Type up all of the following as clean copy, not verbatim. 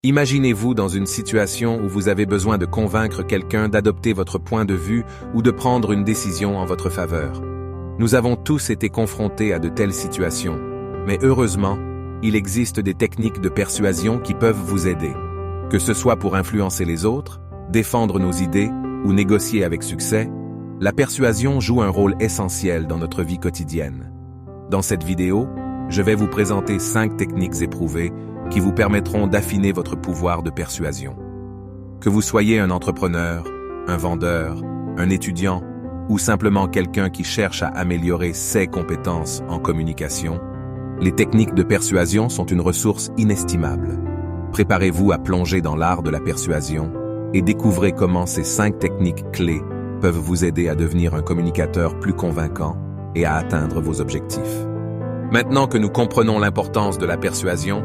Imaginez-vous dans une situation où vous avez besoin de convaincre quelqu'un d'adopter votre point de vue ou de prendre une décision en votre faveur. Nous avons tous été confrontés à de telles situations, mais heureusement, il existe des techniques de persuasion qui peuvent vous aider. Que ce soit pour influencer les autres, défendre nos idées ou négocier avec succès, la persuasion joue un rôle essentiel dans notre vie quotidienne. Dans cette vidéo, je vais vous présenter 5 techniques éprouvées qui vous permettront d'affiner votre pouvoir de persuasion. Que vous soyez un entrepreneur, un vendeur, un étudiant ou simplement quelqu'un qui cherche à améliorer ses compétences en communication, les techniques de persuasion sont une ressource inestimable. Préparez-vous à plonger dans l'art de la persuasion et découvrez comment ces 5 techniques clés peuvent vous aider à devenir un communicateur plus convaincant et à atteindre vos objectifs. Maintenant que nous comprenons l'importance de la persuasion,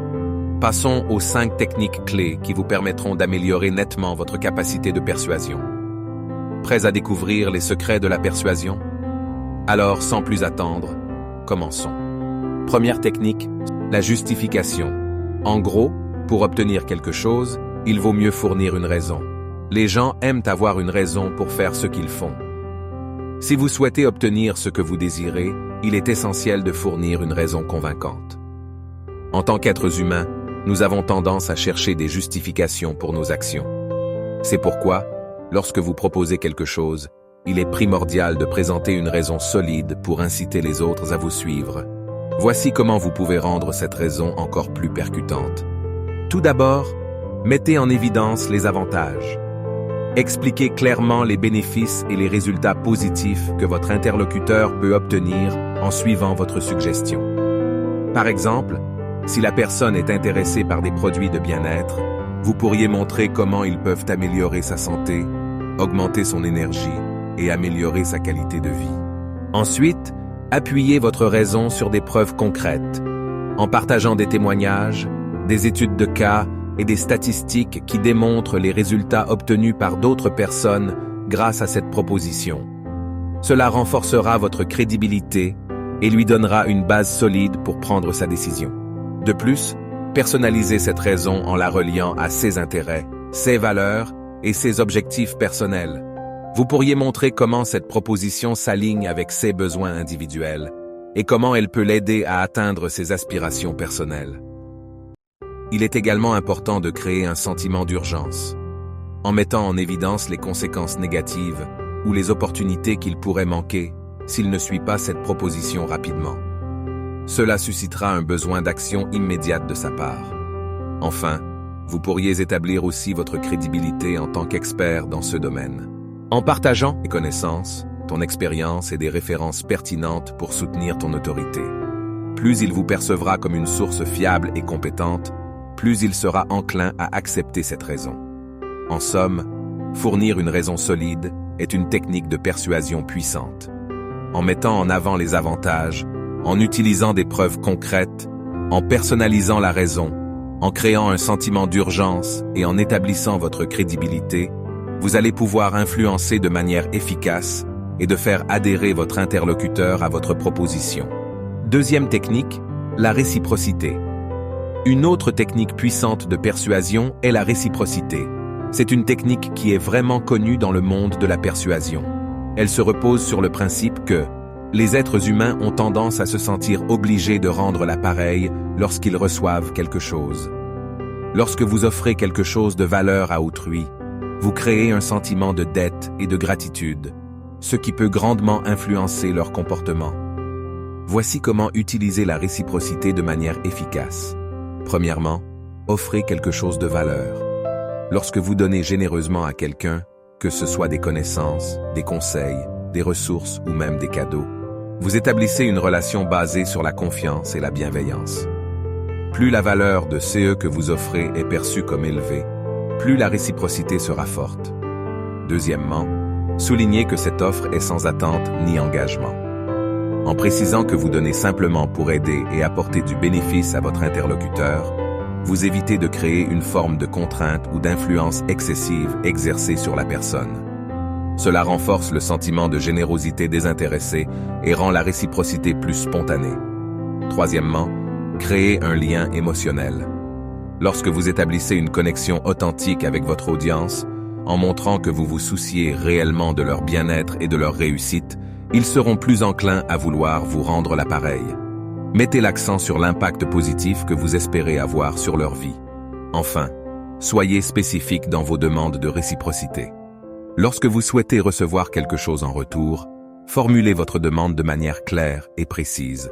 passons aux 5 techniques clés qui vous permettront d'améliorer nettement votre capacité de persuasion. Prêts à découvrir les secrets de la persuasion? Alors, sans plus attendre, commençons. Première technique, la justification. En gros, pour obtenir quelque chose, il vaut mieux fournir une raison. Les gens aiment avoir une raison pour faire ce qu'ils font. Si vous souhaitez obtenir ce que vous désirez, il est essentiel de fournir une raison convaincante. En tant qu'êtres humains, nous avons tendance à chercher des justifications pour nos actions. C'est pourquoi, lorsque vous proposez quelque chose, il est primordial de présenter une raison solide pour inciter les autres à vous suivre. Voici comment vous pouvez rendre cette raison encore plus percutante. Tout d'abord, mettez en évidence les avantages. Expliquez clairement les bénéfices et les résultats positifs que votre interlocuteur peut obtenir en suivant votre suggestion. Par exemple, si la personne est intéressée par des produits de bien-être, vous pourriez montrer comment ils peuvent améliorer sa santé, augmenter son énergie et améliorer sa qualité de vie. Ensuite, appuyez votre raison sur des preuves concrètes, en partageant des témoignages, des études de cas et des statistiques qui démontrent les résultats obtenus par d'autres personnes grâce à cette proposition. Cela renforcera votre crédibilité et lui donnera une base solide pour prendre sa décision. De plus, personnalisez cette raison en la reliant à ses intérêts, ses valeurs et ses objectifs personnels. Vous pourriez montrer comment cette proposition s'aligne avec ses besoins individuels et comment elle peut l'aider à atteindre ses aspirations personnelles. Il est également important de créer un sentiment d'urgence, en mettant en évidence les conséquences négatives ou les opportunités qu'il pourrait manquer s'il ne suit pas cette proposition rapidement. Cela suscitera un besoin d'action immédiate de sa part. Enfin, vous pourriez établir aussi votre crédibilité en tant qu'expert dans ce domaine, en partageant tes connaissances, ton expérience et des références pertinentes pour soutenir ton autorité. Plus il vous percevra comme une source fiable et compétente, plus il sera enclin à accepter cette raison. En somme, fournir une raison solide est une technique de persuasion puissante. En mettant en avant les avantages, en utilisant des preuves concrètes, en personnalisant la raison, en créant un sentiment d'urgence et en établissant votre crédibilité, vous allez pouvoir influencer de manière efficace et de faire adhérer votre interlocuteur à votre proposition. Deuxième technique, la réciprocité. Une autre technique puissante de persuasion est la réciprocité. C'est une technique qui est vraiment connue dans le monde de la persuasion. Elle se repose sur le principe que les êtres humains ont tendance à se sentir obligés de rendre l'appareil lorsqu'ils reçoivent quelque chose. Lorsque vous offrez quelque chose de valeur à autrui, vous créez un sentiment de dette et de gratitude, ce qui peut grandement influencer leur comportement. Voici comment utiliser la réciprocité de manière efficace. Premièrement, offrez quelque chose de valeur. Lorsque vous donnez généreusement à quelqu'un, que ce soit des connaissances, des conseils, des ressources ou même des cadeaux, vous établissez une relation basée sur la confiance et la bienveillance. Plus la valeur de ce que vous offrez est perçue comme élevée, plus la réciprocité sera forte. Deuxièmement, soulignez que cette offre est sans attente ni engagement. En précisant que vous donnez simplement pour aider et apporter du bénéfice à votre interlocuteur, vous évitez de créer une forme de contrainte ou d'influence excessive exercée sur la personne. Cela renforce le sentiment de générosité désintéressée et rend la réciprocité plus spontanée. Troisièmement, créer un lien émotionnel. Lorsque vous établissez une connexion authentique avec votre audience, en montrant que vous vous souciez réellement de leur bien-être et de leur réussite, ils seront plus enclins à vouloir vous rendre l'appareil. Mettez l'accent sur l'impact positif que vous espérez avoir sur leur vie. Enfin, soyez spécifique dans vos demandes de réciprocité. Lorsque vous souhaitez recevoir quelque chose en retour, formulez votre demande de manière claire et précise.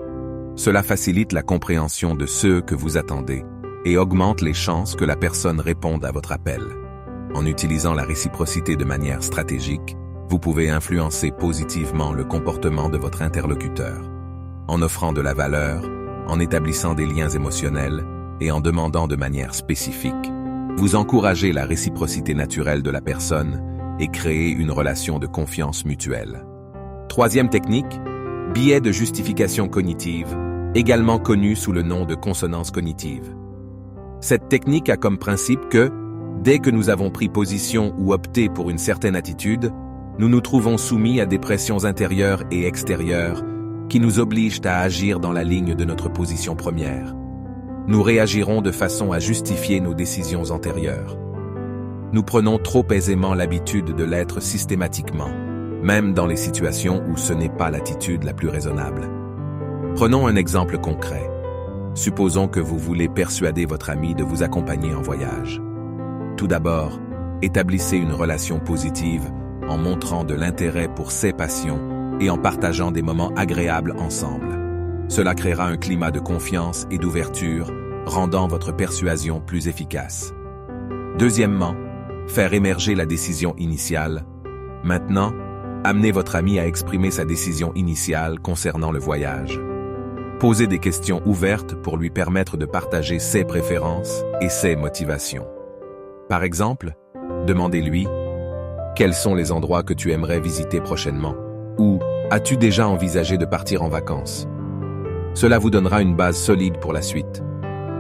Cela facilite la compréhension de ce que vous attendez et augmente les chances que la personne réponde à votre appel. En utilisant la réciprocité de manière stratégique, vous pouvez influencer positivement le comportement de votre interlocuteur. En offrant de la valeur, en établissant des liens émotionnels et en demandant de manière spécifique, vous encouragez la réciprocité naturelle de la personne et créez une relation de confiance mutuelle. Troisième technique, biais de justification cognitive, également connu sous le nom de consonance cognitive. Cette technique a comme principe que, dès que nous avons pris position ou opté pour une certaine attitude, nous nous trouvons soumis à des pressions intérieures et extérieures qui nous obligent à agir dans la ligne de notre position première. Nous réagirons de façon à justifier nos décisions antérieures. Nous prenons trop aisément l'habitude de l'être systématiquement, même dans les situations où ce n'est pas l'attitude la plus raisonnable. Prenons un exemple concret. Supposons que vous voulez persuader votre ami de vous accompagner en voyage. Tout d'abord, établissez une relation positive en montrant de l'intérêt pour ses passions et en partageant des moments agréables ensemble. Cela créera un climat de confiance et d'ouverture, rendant votre persuasion plus efficace. Deuxièmement, faire émerger la décision initiale. Maintenant, amenez votre ami à exprimer sa décision initiale concernant le voyage. Posez des questions ouvertes pour lui permettre de partager ses préférences et ses motivations. Par exemple, demandez-lui « Quels sont les endroits que tu aimerais visiter prochainement ?» ou « As-tu déjà envisagé de partir en vacances ?» Cela vous donnera une base solide pour la suite.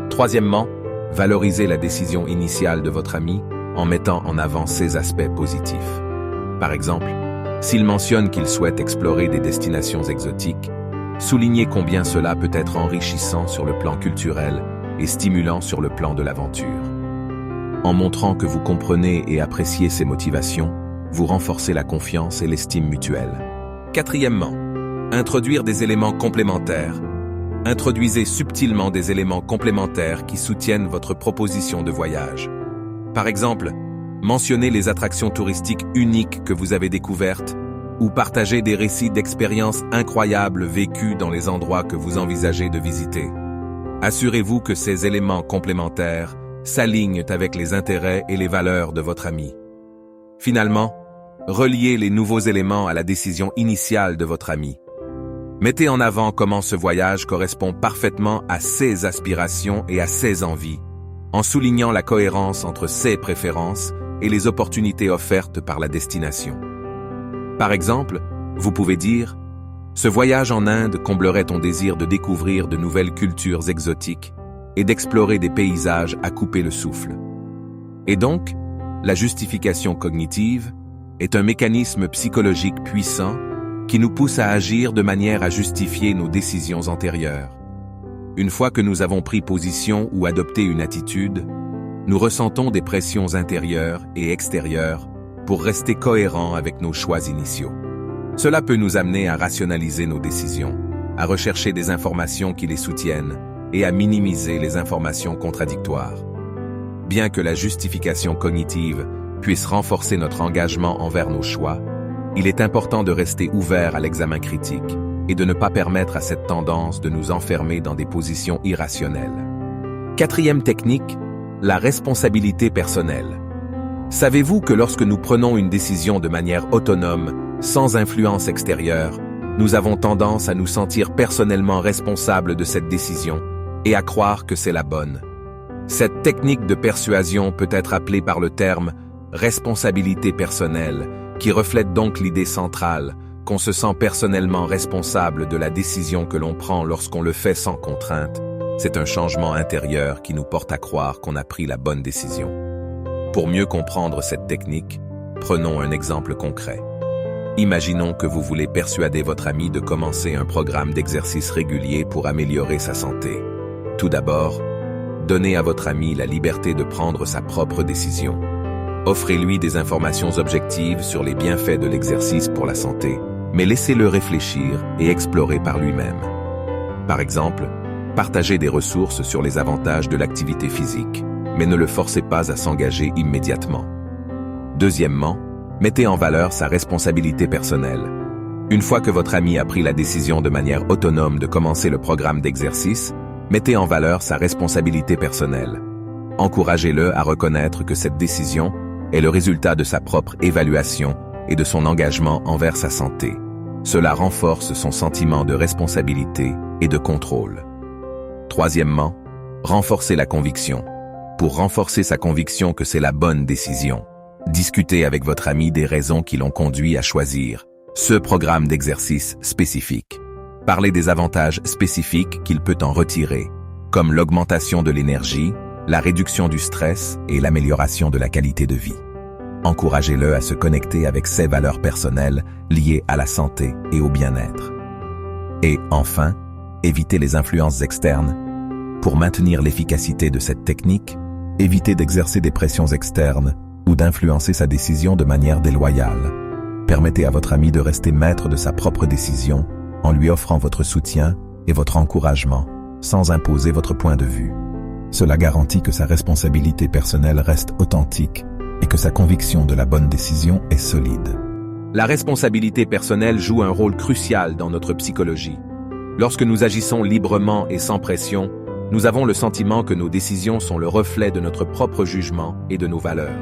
Troisièmement, valorisez la décision initiale de votre ami en mettant en avant ses aspects positifs. Par exemple, s'il mentionne qu'il souhaite explorer des destinations exotiques, soulignez combien cela peut être enrichissant sur le plan culturel et stimulant sur le plan de l'aventure. En montrant que vous comprenez et appréciez ses motivations, vous renforcez la confiance et l'estime mutuelle. Quatrièmement, introduire des éléments complémentaires. Introduisez subtilement des éléments complémentaires qui soutiennent votre proposition de voyage. Par exemple, mentionnez les attractions touristiques uniques que vous avez découvertes ou partagez des récits d'expériences incroyables vécues dans les endroits que vous envisagez de visiter. Assurez-vous que ces éléments complémentaires s'alignent avec les intérêts et les valeurs de votre ami. Finalement, reliez les nouveaux éléments à la décision initiale de votre ami. Mettez en avant comment ce voyage correspond parfaitement à ses aspirations et à ses envies, en soulignant la cohérence entre ses préférences et les opportunités offertes par la destination. Par exemple, vous pouvez dire « Ce voyage en Inde comblerait ton désir de découvrir de nouvelles cultures exotiques et d'explorer des paysages à couper le souffle. » Et donc, la justification cognitive est un mécanisme psychologique puissant qui nous pousse à agir de manière à justifier nos décisions antérieures. Une fois que nous avons pris position ou adopté une attitude, nous ressentons des pressions intérieures et extérieures pour rester cohérents avec nos choix initiaux. Cela peut nous amener à rationaliser nos décisions, à rechercher des informations qui les soutiennent et à minimiser les informations contradictoires. Bien que la justification cognitive puisse renforcer notre engagement envers nos choix, il est important de rester ouvert à l'examen critique et de ne pas permettre à cette tendance de nous enfermer dans des positions irrationnelles. Quatrième technique, la responsabilité personnelle. Savez-vous que lorsque nous prenons une décision de manière autonome, sans influence extérieure, nous avons tendance à nous sentir personnellement responsables de cette décision et à croire que c'est la bonne. Cette technique de persuasion peut être appelée par le terme « responsabilité personnelle », qui reflète donc l'idée centrale qu'on se sent personnellement responsable de la décision que l'on prend lorsqu'on le fait sans contrainte. C'est un changement intérieur qui nous porte à croire qu'on a pris la bonne décision. Pour mieux comprendre cette technique, prenons un exemple concret. Imaginons que vous voulez persuader votre ami de commencer un programme d'exercice régulier pour améliorer sa santé. Tout d'abord, donnez à votre ami la liberté de prendre sa propre décision. Offrez-lui des informations objectives sur les bienfaits de l'exercice pour la santé, mais laissez-le réfléchir et explorer par lui-même. Par exemple, partagez des ressources sur les avantages de l'activité physique, mais ne le forcez pas à s'engager immédiatement. Deuxièmement, mettez en valeur sa responsabilité personnelle. Une fois que votre ami a pris la décision de manière autonome de commencer le programme d'exercice, mettez en valeur sa responsabilité personnelle. Encouragez-le à reconnaître que cette décision est le résultat de sa propre évaluation et de son engagement envers sa santé. Cela renforce son sentiment de responsabilité et de contrôle. Troisièmement, renforcez la conviction. Pour renforcer sa conviction que c'est la bonne décision, discutez avec votre ami des raisons qui l'ont conduit à choisir ce programme d'exercice spécifique. Parlez des avantages spécifiques qu'il peut en retirer, comme l'augmentation de l'énergie, la réduction du stress et l'amélioration de la qualité de vie. Encouragez-le à se connecter avec ses valeurs personnelles liées à la santé et au bien-être. Et enfin, évitez les influences externes. Pour maintenir l'efficacité de cette technique, évitez d'exercer des pressions externes ou d'influencer sa décision de manière déloyale. Permettez à votre ami de rester maître de sa propre décision en lui offrant votre soutien et votre encouragement, sans imposer votre point de vue. Cela garantit que sa responsabilité personnelle reste authentique et que sa conviction de la bonne décision est solide. La responsabilité personnelle joue un rôle crucial dans notre psychologie. Lorsque nous agissons librement et sans pression, nous avons le sentiment que nos décisions sont le reflet de notre propre jugement et de nos valeurs.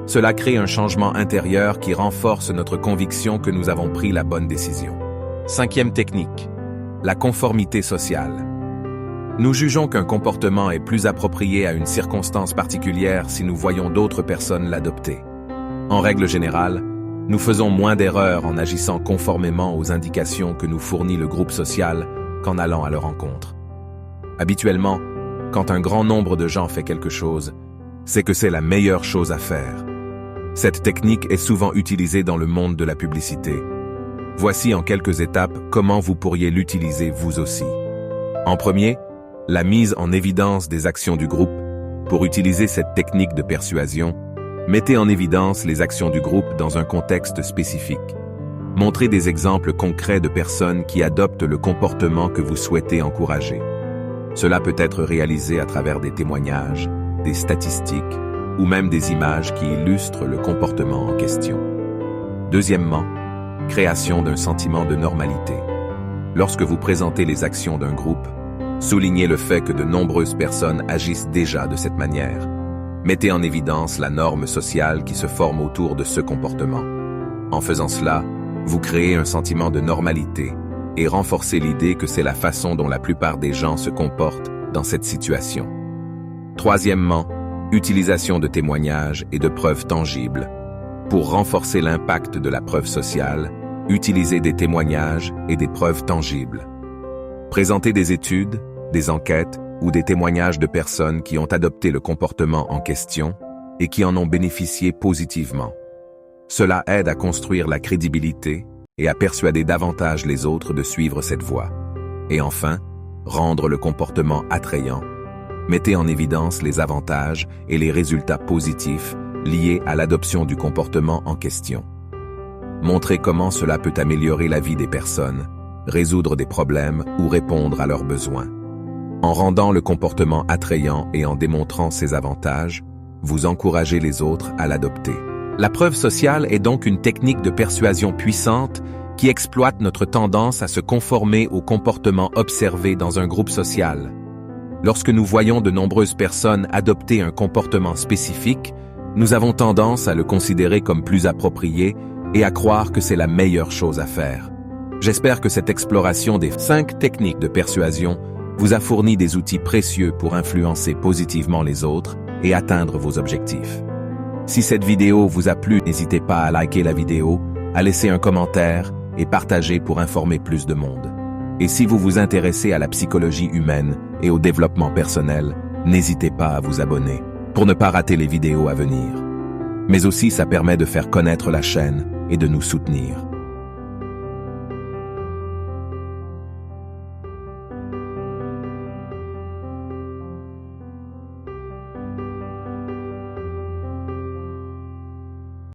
Cela crée un changement intérieur qui renforce notre conviction que nous avons pris la bonne décision. Cinquième technique, la conformité sociale. Nous jugeons qu'un comportement est plus approprié à une circonstance particulière si nous voyons d'autres personnes l'adopter. En règle générale, nous faisons moins d'erreurs en agissant conformément aux indications que nous fournit le groupe social qu'en allant à leur rencontre. Habituellement, quand un grand nombre de gens fait quelque chose, c'est que c'est la meilleure chose à faire. Cette technique est souvent utilisée dans le monde de la publicité. Voici en quelques étapes comment vous pourriez l'utiliser vous aussi. En premier, la mise en évidence des actions du groupe. Pour utiliser cette technique de persuasion, mettez en évidence les actions du groupe dans un contexte spécifique. Montrez des exemples concrets de personnes qui adoptent le comportement que vous souhaitez encourager. Cela peut être réalisé à travers des témoignages, des statistiques ou même des images qui illustrent le comportement en question. Deuxièmement, création d'un sentiment de normalité. Lorsque vous présentez les actions d'un groupe, soulignez le fait que de nombreuses personnes agissent déjà de cette manière. Mettez en évidence la norme sociale qui se forme autour de ce comportement. En faisant cela, vous créez un sentiment de normalité et renforcez l'idée que c'est la façon dont la plupart des gens se comportent dans cette situation. Troisièmement, utilisation de témoignages et de preuves tangibles. Pour renforcer l'impact de la preuve sociale, utilisez des témoignages et des preuves tangibles. Présentez des études, des enquêtes ou des témoignages de personnes qui ont adopté le comportement en question et qui en ont bénéficié positivement. Cela aide à construire la crédibilité et à persuader davantage les autres de suivre cette voie. Et enfin, rendre le comportement attrayant. Mettez en évidence les avantages et les résultats positifs liés à l'adoption du comportement en question. Montrez comment cela peut améliorer la vie des personnes, résoudre des problèmes ou répondre à leurs besoins. En rendant le comportement attrayant et en démontrant ses avantages, vous encouragez les autres à l'adopter. La preuve sociale est donc une technique de persuasion puissante qui exploite notre tendance à se conformer au comportement observé dans un groupe social. Lorsque nous voyons de nombreuses personnes adopter un comportement spécifique, nous avons tendance à le considérer comme plus approprié et à croire que c'est la meilleure chose à faire. J'espère que cette exploration des 5 techniques de persuasion vous a fourni des outils précieux pour influencer positivement les autres et atteindre vos objectifs. Si cette vidéo vous a plu, n'hésitez pas à liker la vidéo, à laisser un commentaire et partager pour informer plus de monde. Et si vous vous intéressez à la psychologie humaine et au développement personnel, n'hésitez pas à vous abonner pour ne pas rater les vidéos à venir. Mais aussi, ça permet de faire connaître la chaîne et de nous soutenir.